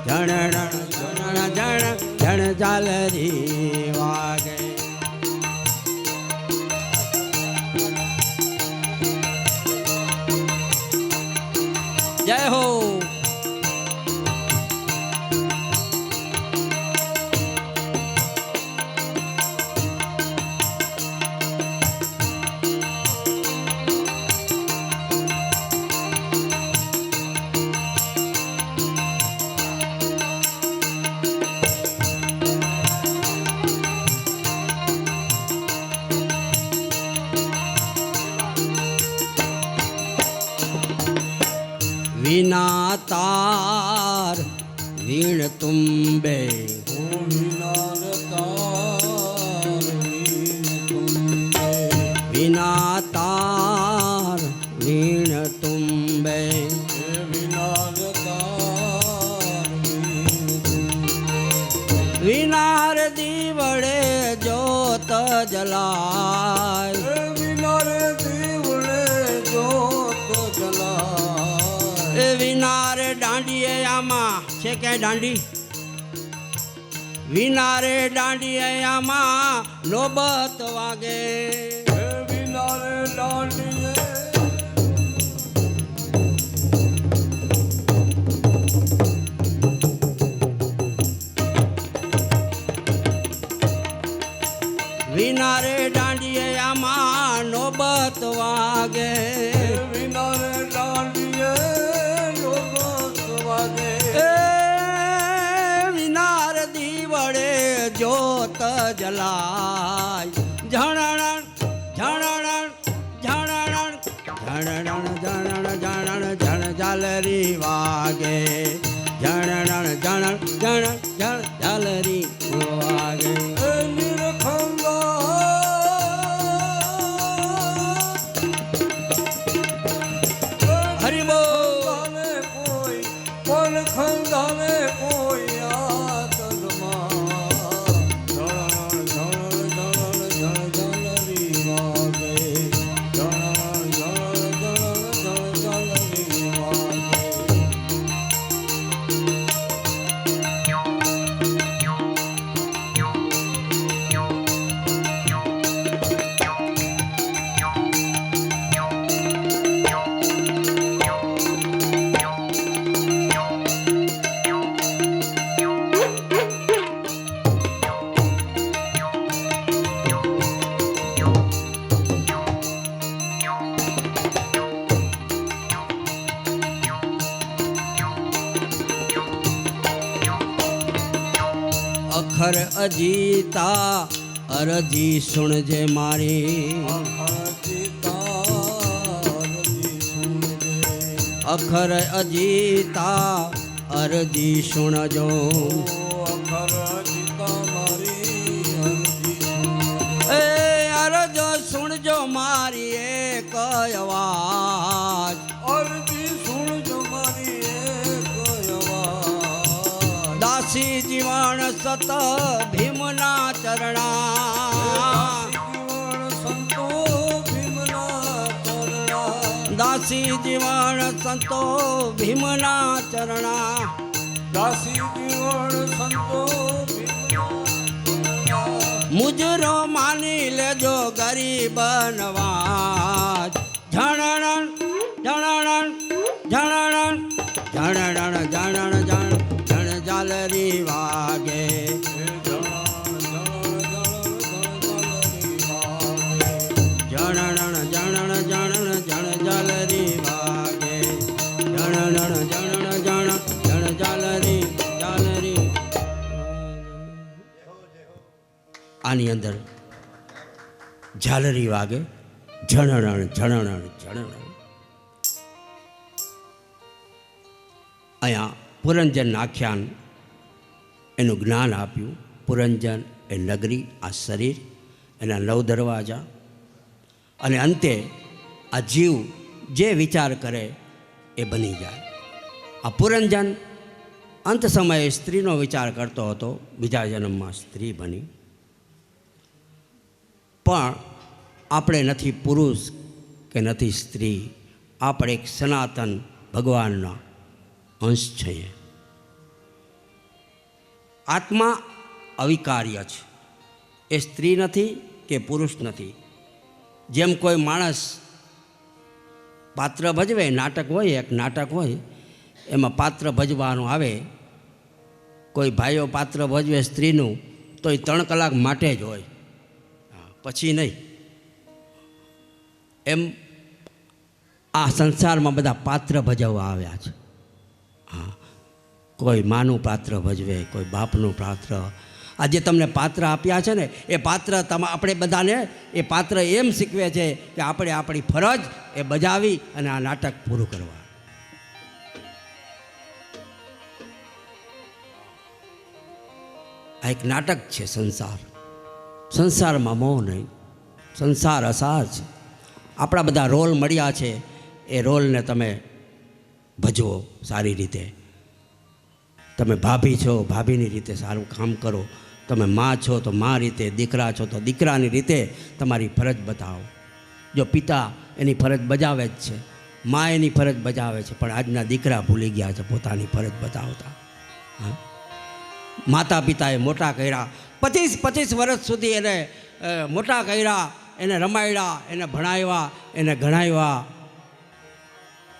ઝણણ ઝણણ ઝણ ઝણ ઝાલરી વાગે. જય હો. વિના તાર વીણ તુંબે, વિના તાર વીણ તુંબે, વિના દીવડે જોત જલાય વિના રે દીવડે જોત જલાય વિના રે દાંડીએ આમાં છે ક્યાંય દાંડી વિના રે દાંડીએ આમાં નોબત વાગે વિના રે દાંડીએ વિના રે દાંડીએ આમાં નોબત વાગે વિના રે દાંડીએ નોબત વાગે વિના રે દીવડે જોત જલાય ઝણણ ઝણણ ઝણણ ઝણણ ઝણણ ઝણણ ઝણ ઝાલરી વાગે ઝણણ ઝણણ ઝણ ઝણ ઝાલરી વાગે ખંધાને કોઈ આતરમાં ઝણણ ઝણણ ઝણણ ઝણ ઝાલરી વાગે ઝણણ ઝણણ ઝણણ ઝણ ઝાલરી વાગે અખર અજીતા અરજી સુણજે મારી અખર અજીતા અરજી સુણજો એ અરજો સુણજો મારી એક અવાજ અરજી સુણજો મારી એક અવાજ દાસી જીવણ સત ભીમના ચરણા સંતો ભીમના ચરણા દાસી જીવણ સંતો ભીમના ચરણા દાસી જીવણ સંતો ભીમના મુજરો માની લેજો ગરીબ નવાજ ઝણણ ઝણણ ઝણણ ઝણણ ઝણણ ઝણ ઝણ ઝાલરી વાગે ઝણણ ઝણણ ઝણણ ઝણ ઝાલરી વાગે ઝણણ ઝણણ ઝણ ઝણ ઝાલરી ઝાલરી આની અંદર ઝાલરી વાગે ઝણણ ઝણણ ઝણણ અહીંયા પુરંજન આખ્યાન એનું જ્ઞાન આપ્યું. પુરંજન એ નગરી, આ શરીર, એના 9 દરવાજા, અને અંતે આ જીવ જે વિચાર કરે એ બની જાય. આ પુરંજન અંત સમયે સ્ત્રીનો વિચાર કરતો હતો, બીજા જન્મમાં સ્ત્રી બની. પણ આપણે નથી પુરુષ કે નથી સ્ત્રી, આપણે એક સનાતન ભગવાનના અંશ છીએ. આત્મા અવિકાર્ય છે, એ સ્ત્રી નથી કે પુરુષ નથી. જેમ કોઈ માણસ પાત્ર ભજવે, નાટક હોય, એક નાટક હોય, એમાં પાત્ર ભજવાનું આવે, કોઈ ભાઈઓ પાત્ર ભજવે સ્ત્રીનું તો એ 3 કલાક માટે જ હોય, પછી નહીં. એમ આ સંસારમાં બધા પાત્ર ભજવવા આવ્યા છે. હા, કોઈ માનું પાત્ર ભજવે, કોઈ બાપનું પાત્ર. આ જે તમને પાત્ર આપ્યા છે ને, એ પાત્ર આપણે બધાને એ પાત્ર એમ શીખવે છે કે આપણે આપણી ફરજ એ બજાવી અને આ નાટક પૂરું કરવા. આ એક નાટક છે સંસાર. સંસારમાં મોહ નહીં, સંસાર અસાર છે. આપણા બધા રોલ મળ્યા છે, એ રોલને તમે ભજવો સારી રીતે. તમે ભાભી છો, ભાભીની રીતે સારું કામ કરો. તમે માં છો તો માં રીતે, દીકરા છો તો દીકરાની રીતે તમારી ફરજ બતાવો. જો પિતા એની ફરજ બજાવે જ છે, માં એની ફરજ બજાવે છે, પણ આજના દીકરા ભૂલી ગયા છે પોતાની ફરજ બતાવતા. હા, માતા પિતાએ મોટા કર્યા, 25 વર્ષ સુધી એને મોટા કર્યા, એને રમાડ્યા, એને ભણાવ્યા, એને ગણાવ્યા,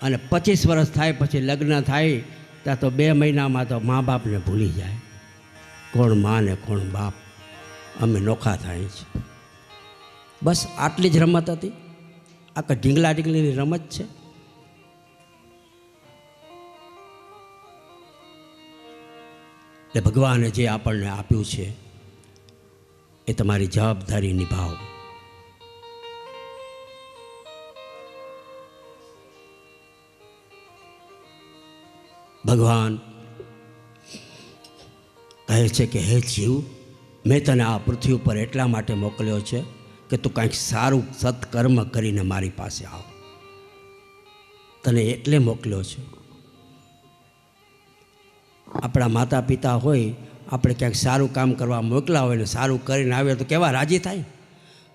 અને 25 વર્ષ થાય પછી લગ્ન થાય ત્યાં તો 2 મહિનામાં તો મા બાપને ભૂલી જાય. કોણ મા ને કોણ બાપ, અમે નોખા થાય છે. બસ આટલી જ રમત હતી, આ કે ઢીંગલા ઢીંગલીની રમત છે. એટલે ભગવાને જે આપણને આપ્યું છે એ તમારી જવાબદારી નિભાવો. ભગવાન કહે છે કે હે જીવ, મેં તને આ પૃથ્વી ઉપર એટલા માટે મોકલ્યો છે કે તું કંઈક સારું સત્કર્મ કરીને મારી પાસે આવ. તને એટલે મોકલ્યો છે. આપણા માતા પિતા હોય, આપણે ક્યાંક સારું કામ કરવા મોકલા હોય ને સારું કરીને આવે તો કેવા રાજી થાય.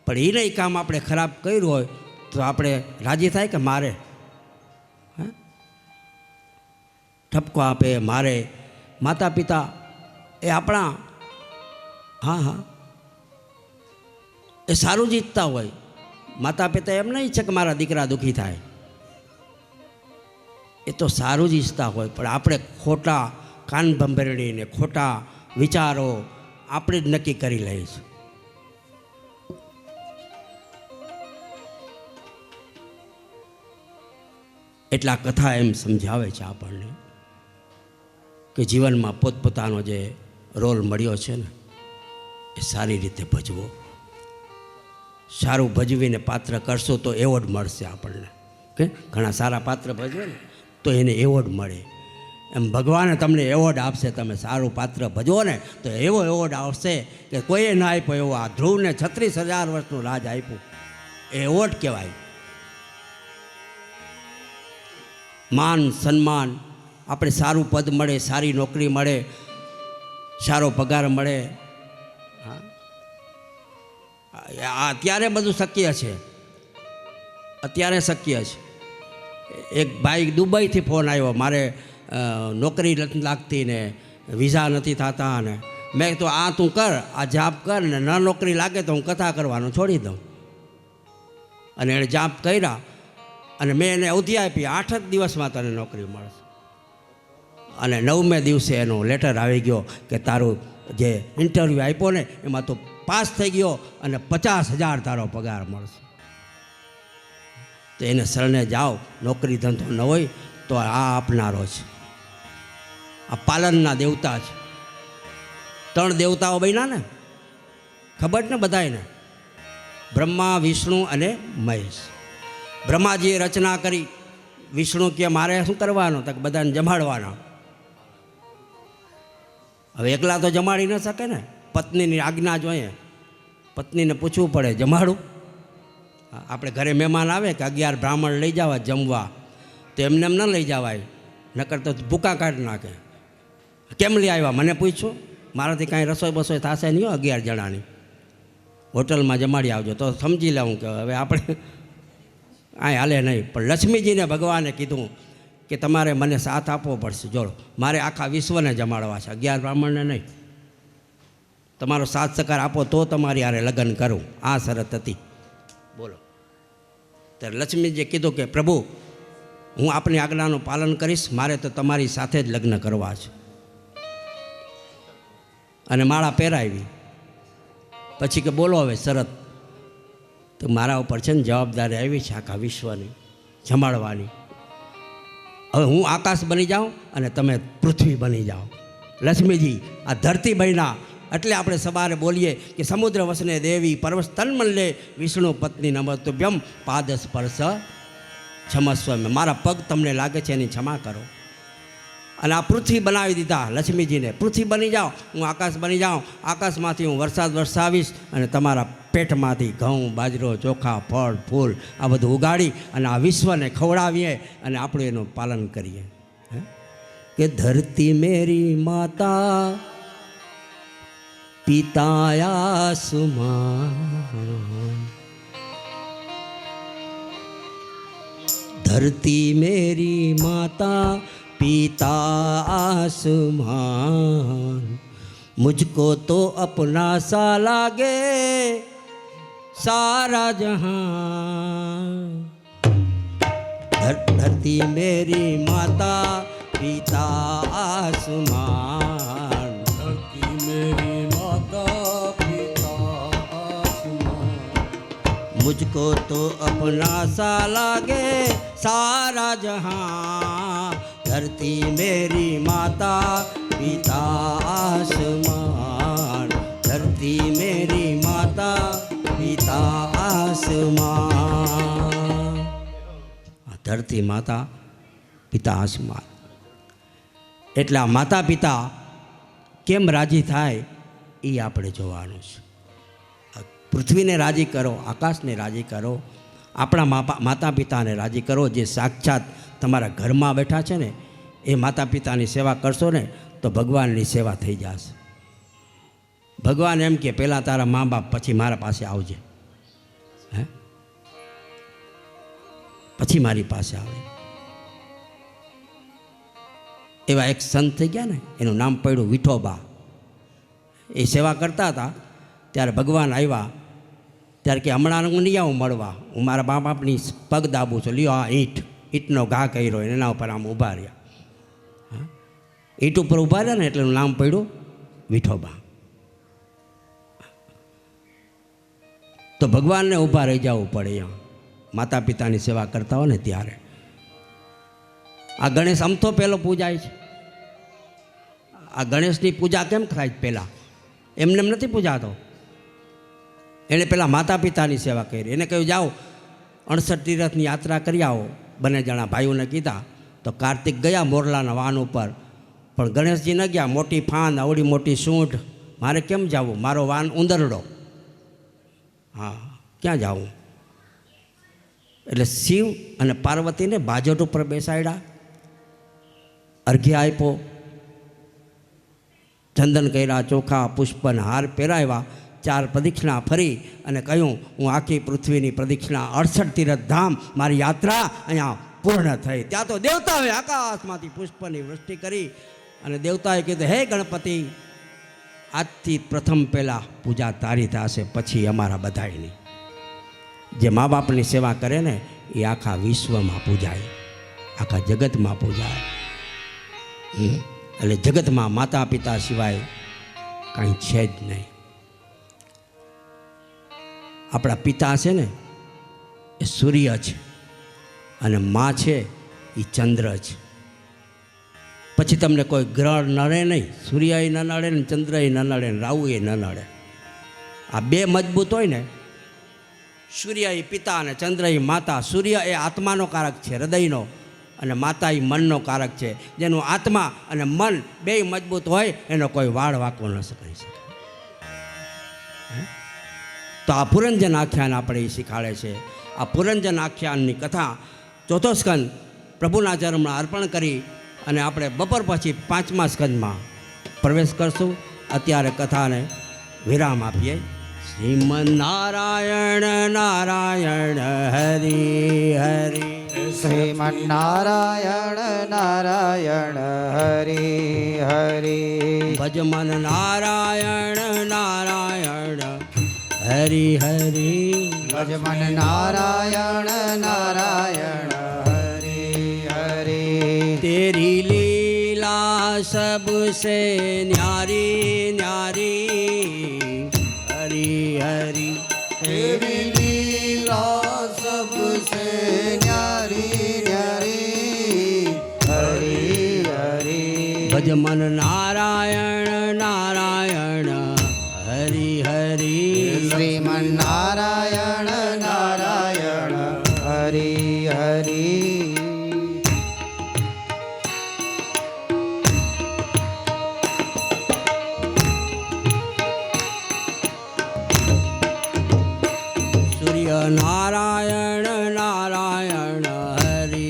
પણ એ નહીં કામ આપણે ખરાબ કર્યું હોય તો આપણે રાજી થાય કે મારે? હા, ઠપકો આપે, મારે. માતા પિતા એ આપણા, હા, એ સારું જ ઈચ્છતા હોય. માતા પિતા એમ નહીં છે કે મારા દીકરા દુઃખી થાય, એ તો સારું જ ઈચ્છતા હોય. પણ આપણે ખોટા કાન ભંભેરણીને ખોટા વિચારો આપણે જ નક્કી કરી લઈએ છીએ. એટલા કથા એમ સમજાવે છે આપણને કે જીવનમાં પોતપોતાનો જે રોલ મળ્યો છે ને એ સારી રીતે ભજવો. સારું ભજવીને પાત્ર કરશો તો એવોર્ડ મળશે આપણને. કે ઘણા સારા પાત્ર ભજવે ને તો એને એવોર્ડ મળે. એમ ભગવાને તમને એવોર્ડ આપશે. તમે સારું પાત્ર ભજવો ને તો એવો એવોર્ડ આવશે કે કોઈએ ના આપ્યો એવો. આ ધ્રુવને 36,000 વર્ષનું રાજ આપ્યું, એ એવોર્ડ કહેવાય. માન સન્માન, આપણે સારું પદ મળે, સારી નોકરી મળે, સારો પગાર મળે. હા, અત્યારે બધું શક્ય છે, અત્યારે શક્ય છે. એક ભાઈ દુબઈથી ફોન આવ્યો, મારે નોકરી નથી લાગતી ને વિઝા નથી થતા, ને મેં તો આ તું કર, આ જાપ કર, ને ન નોકરી લાગે તો હું કથા કરવાનું છોડી દઉં. અને એણે જાપ કર્યા અને મેં એને અવધિ આપી, 8 જ દિવસમાં તને નોકરી મળશે. અને 9મે દિવસે એનો લેટર આવી ગયો કે તારું જે ઇન્ટરવ્યૂ આપ્યો ને એમાં તો પાસ થઈ ગયો અને 50,000 તારો પગાર મળશે. તો એને શરણે જાઓ. નોકરી ધંધો ન હોય તો આ આપનારો છે, આ પાલનના દેવતા છે. 3 દેવતાઓ બન્યા ને, ખબર ને બધાને, બ્રહ્મા, વિષ્ણુ અને મહેશ. બ્રહ્માજીએ રચના કરી. વિષ્ણુ કે મારે શું કરવાનું? તો બધાને જમાડવાના. હવે એકલા તો જમાડી ન શકે ને, પત્નીની આજ્ઞા જોઈએ. પત્નીને પૂછવું પડે, જમાડું? આપણે ઘરે મહેમાન આવે કે 11 બ્રાહ્મણ લઈ જવા જમવા, તો એમને એમ ન લઈ જવાય, નકર તો ભૂકા કાઢી નાખે. કેમ લઈ આવ્યા મને પૂછ્યું? મારાથી કાંઈ રસોઈ બસોઈ થશે નહીં 11 જણાની, હોટલમાં જમાડી આવજો. તો સમજી લઉં કે હવે આપણે કાંઈ હાલે નહીં. પણ લક્ષ્મીજીને ભગવાને કીધું કે તમારે મને સાથ આપવો પડશે. જોડો, મારે આખા વિશ્વને જમાડવા છે, 11 બ્રાહ્મણને નહીં. તમારો સાથ સહકાર આપો તો તમારી હારે લગ્ન કરું. આ શરત હતી. બોલો. ત્યારે લક્ષ્મીજીએ કીધું કે પ્રભુ, હું આપની આજ્ઞાનું પાલન કરીશ, મારે તો તમારી સાથે જ લગ્ન કરવા છે. અને માળા પહેરાવી. પછી કે બોલો હવે શરત. તો મારા ઉપર છે ને જવાબદારી આવી છે આખા વિશ્વની જમાડવાની. હવે હું આકાશ બની જાઉં અને તમે પૃથ્વી બની જાઓ. લક્ષ્મીજી આ ધરતી બન્યા એટલે આપણે સવારે બોલીએ કે સમુદ્ર વસને દેવી પર્વત તન્મલ્લે વિષ્ણુ પત્ની નમસ્તુભ્યમ પાદ સ્પર્શ ક્ષમસ્વ. મારા પગ તમને લાગે છે એની ક્ષમા કરો. અને આ પૃથ્વી બનાવી દીધા લક્ષ્મીજીને. પૃથ્વી બની જાઓ, હું આકાશ બની જાઉં. આકાશમાંથી હું વરસાદ વરસાવીશ અને તમારા પેટમાંથી ઘઉં, બાજરો, ચોખા, ફળ, ફૂલ આ બધું ઉગાડી અને આ વિશ્વને ખવડાવીએ અને આપણે એનું પાલન કરીએ. કે ધરતી મેરી માતા पिता आसमान, धरती मेरी माता पिता आसमान, मुझको तो अपना सा लागे सारा जहां। धरती मेरी माता पिता आसमान, धरती मेरी माता पिता आसमान, मुझको तो अपना सा लागे सारा जहां। धरती मेरी माता पिता आसमान, धरती मेरी माता पिता आसमान। ધરતી માતા પિતા આસમાન. એટલે આ માતા પિતા કેમ રાજી થાય એ આપણે જોવાનું છે. પૃથ્વીને રાજી કરો, આકાશને રાજી કરો, આપણા માતા પિતાને રાજી કરો. જે સાક્ષાત તમારા ઘરમાં બેઠા છે ને એ માતા પિતાની સેવા કરશો ને તો ભગવાનની સેવા થઈ જશે. ભગવાન એમ કે પહેલાં તારા મા બાપ, પછી મારા પાસે આવજે, હે, પછી મારી પાસે આવે. એવા એક સંત થઈ ગયા ને, એનું નામ પડ્યું વિઠોબા. એ સેવા કરતા હતા ત્યારે ભગવાન આવ્યા. ત્યારે કે હમણાં હું નહીં આવું મળવા, હું મારા મા બાપની પગ દાબું છું, લ્યો આ ઈંટનો ઘા કર્યો એના ઉપર આમ ઊભા રહ્યા. ઈંટ ઉપર ઊભા રહ્યા ને એટલે એનું નામ પડ્યું વિઠોબા. તો ભગવાનને ઊભા રહી જવું પડે અહીંયા માતા પિતાની સેવા કરતા હોય ને ત્યારે. આ ગણેશ અમથો પહેલો પૂજાય છે. આ ગણેશની પૂજા કેમ થાય પહેલાં? એમને એમ નથી પૂજાતો. એણે પહેલાં માતા પિતાની સેવા કરી. એને કહ્યું જાઓ 68 તીરથની યાત્રા કરી આવો. બંને જણા ભાઈઓને કીધા તો કાર્તિક ગયા મોરલાના વાન ઉપર, પણ ગણેશજી ન ગયા. મોટી ફાન, આવડી મોટી સૂંઢ, મારે કેમ જવું, મારો વાન ઉંદરડો, હા ક્યાં જાઉં? એટલે શિવ અને પાર્વતીને બાજોટ ઉપર બેસાડ્યા, અર્ઘ્ય આપ્યો, ચંદન કર્યા, ચોખા પુષ્પન હાર પહેરાવ્યા, 4 પ્રદક્ષિણા ફરી અને કહ્યું હું આખી પૃથ્વીની પ્રદક્ષિણા 68 તીરથ ધામ મારી યાત્રા અહીંયા પૂર્ણ થઈ. ત્યાં તો દેવતાઓએ આકાશમાંથી પુષ્પની વૃષ્ટિ કરી અને દેવતાએ કીધું હે ગણપતિ, આજથી પ્રથમ પહેલાં પૂજા તારી થશે, પછી અમારા બધાયની. જે મા બાપની સેવા કરે ને એ આખા વિશ્વમાં પૂજાય, આખા જગતમાં પૂજાય. એટલે જગતમાં માતા પિતા સિવાય કાંઈ છે જ નહીં. આપણા પિતા છે ને એ સૂર્ય છે અને મા છે એ ચંદ્ર છે. પછી તમને કોઈ ગ્રહ નડે નહીં, સૂર્ય ન નડે ને ચંદ્ર ન નડે ને રાહુ એ ન નડે. આ બે મજબૂત હોય ને, સૂર્ય એ પિતા અને ચંદ્ર એ માતા. સૂર્ય એ આત્માનો કારક છે, હૃદયનો, અને માતા એ મનનો કારક છે. જેનું આત્મા અને મન બે મજબૂત હોય એનો કોઈ વાળ વાંકો ન કરી શકે. તો આ પુરંજન આખ્યાન આપણે એ શીખાડે છે. આ પુરંજન આખ્યાનની કથા ચોથો સ્કંદ પ્રભુના ચરણમાં અર્પણ કરી અને આપણે બપોર પછી 5મા સ્કંદમાં પ્રવેશ કરશું. અત્યારે કથાને વિરામ આપીએ. શ્રીમન નારાયણ નારાયણ હરિ હરિ, શ્રીમન નારાયણ નારાયણ હરિ હરિ, ભજમન નારાયણ નારાયણ હરિ હરિ, ભજમન નારાયણ નારાયણ હરિ હરિ, तेरी लीला सबसे न्यारी न्यारी हरि हरि, तेरी लीला सबसे न्यारी न्यारी हरि हरि, भजमन नारायण नारायण हरि हरि, श्रीमन नारायण नारायण हरि हरि, नारायण नारायण हरि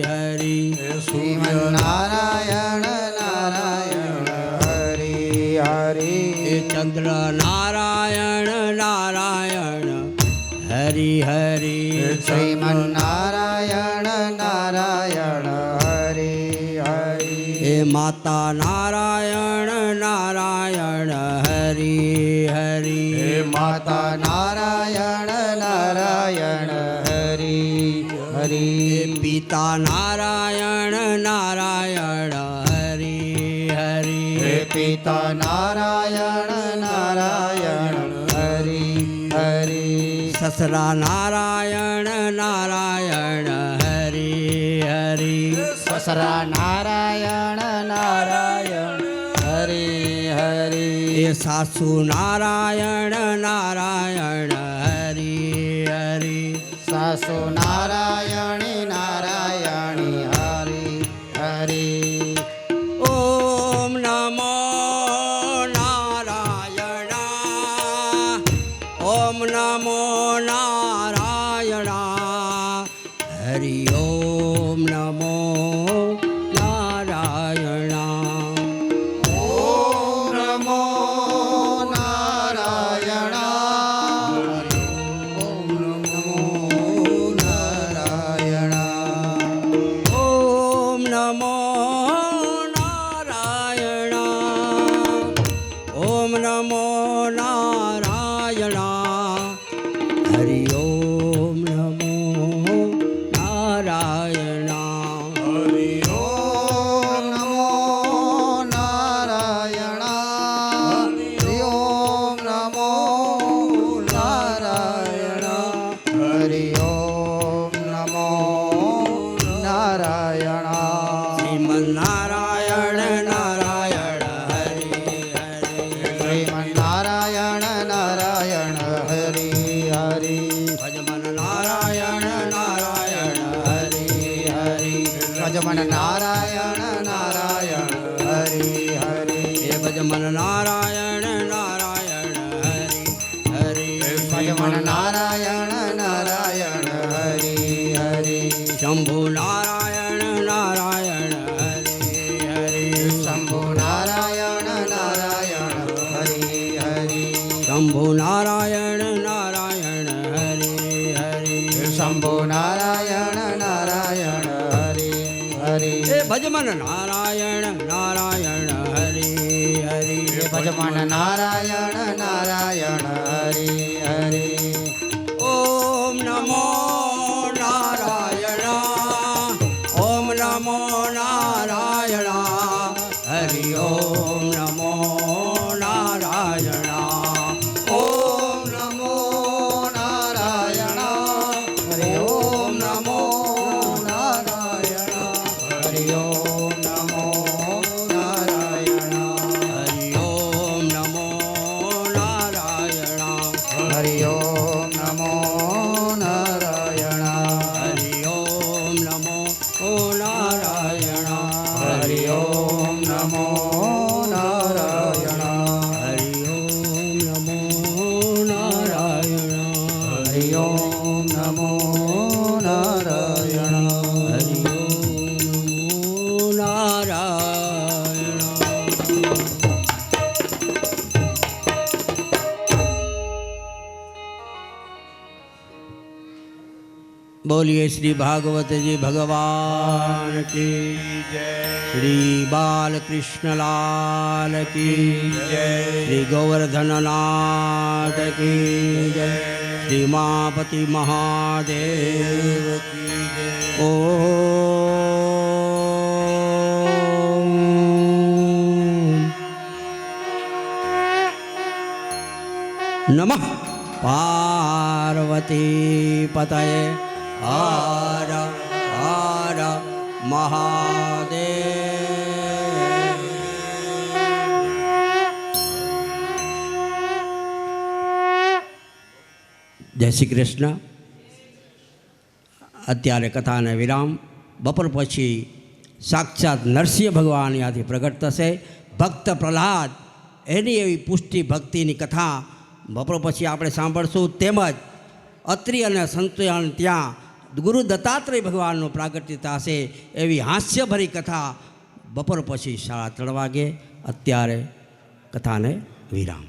हरि, श्रीमन नारायण नारायण हरि हरि, चंद्र હરિ હરિ શ્રીમન્નારાયણ નારાયણ હરિ હરિ હે માતા નારાયણ નારાયણ હરિ હરિ હે માતા નારાયણ નારાયણ હરિ હરિ હે પિતા નારાયણ નારાયણ હરિ હરિ હે પિતા નારાયણ નારાયણ હરિ હરિ સસરા નારાયણ નારાયણ હરિ હરિ સસરા નારાયણ નારાયણ હરિ હરિ એ સાસુ નારાયણ નારાયણ હરિ હરિ સાસુ નારાયણી નારાયણી હરિ હરિ ઓમ નમો નારાયણ ઓમ નમો નારાયણ હરિ ઓમ નમો નારાયણ ઓમ નમો નારાયણ ઓમ નમો નારાયણ ઓમ નમો નારાયણ ઓમ નમો નારાયણ હરિ ઓમ નમો નારાયણ હરિ ઓમ નમો નારાયણ હરિ ઓમ નમો નારાયણ હરિ ઓમ નમો નારાયણ શ્રીમન્નારાયણ નારાયણ હરિ હરિ શ્રીમન્નારાયણ નારાયણ હરિ હરિ ભજમન નારાયણ નારાયણ હરિ હરિ ભજમન નારાયણ નારાયણ હરિ હરિ હે ભજમન નારાયણ નારાયણ હરિ હરિ ભજમન નારાયણ નારાયણ હરિ હરિ શંભુ નારાયણ નારાયણ હરિ હરિ શંભુ નારાયણ નારાયણ હરિ હરિ શંભુ નારાયણ નારાયણ હરિ હરિ શંભુ નારાયણ નારાયણ હરિ હરિ હે ભજમન નારાયણ નારાયણ હરિ હરિ ભજમન નારાયણ નારાયણ હરિ હરિ ઓમ નમો નારાયણ ઓમ નમો નારાયણ હરિ ઓમ નમો નારાયણ ઓમ નમો નારાયણ હરિ ઓમ નમો નારાયણ હરિ ઓમ નમો નારાયણ હરિ ઓમ નમો નારાયણ હરિ ઓમ નમો નારાયણ હરિ ઓમ નમો નારાયણ હરિ ઓમ નમો નારાયણ હરિ ઓમ નમો નારાયણ હરિ ઓમ નમો નારાયણ હરિ ઓમ નારાયણ बोलिए श्री भागवत जी भगवान की जय, श्री बालकृष्ण लाल की जय, श्री गोवर्धन नाथ की जय, श्री मापति महादेव की जय। ओम नमः पार्वती पतये हर हर महादेव। જય શ્રી કૃષ્ણ. અત્યારે કથાને વિરામ. બપોર પછી સાક્ષાત નરસિંહ ભગવાન ત્યાંથી પ્રગટ થશે. ભક્ત પ્રહલાદ એની એવી પુષ્ટિ ભક્તિની કથા બપોર પછી આપણે સાંભળશું. તેમજ અત્રિ અને સંતોષ ત્યાં ગુરુ દત્તાત્રેય ભગવાનનું પ્રાગટ્ય થશે એવી હાસ્યભરી કથા બપોર પછી 3:30 વાગે. અત્યારે કથાને વિરામ.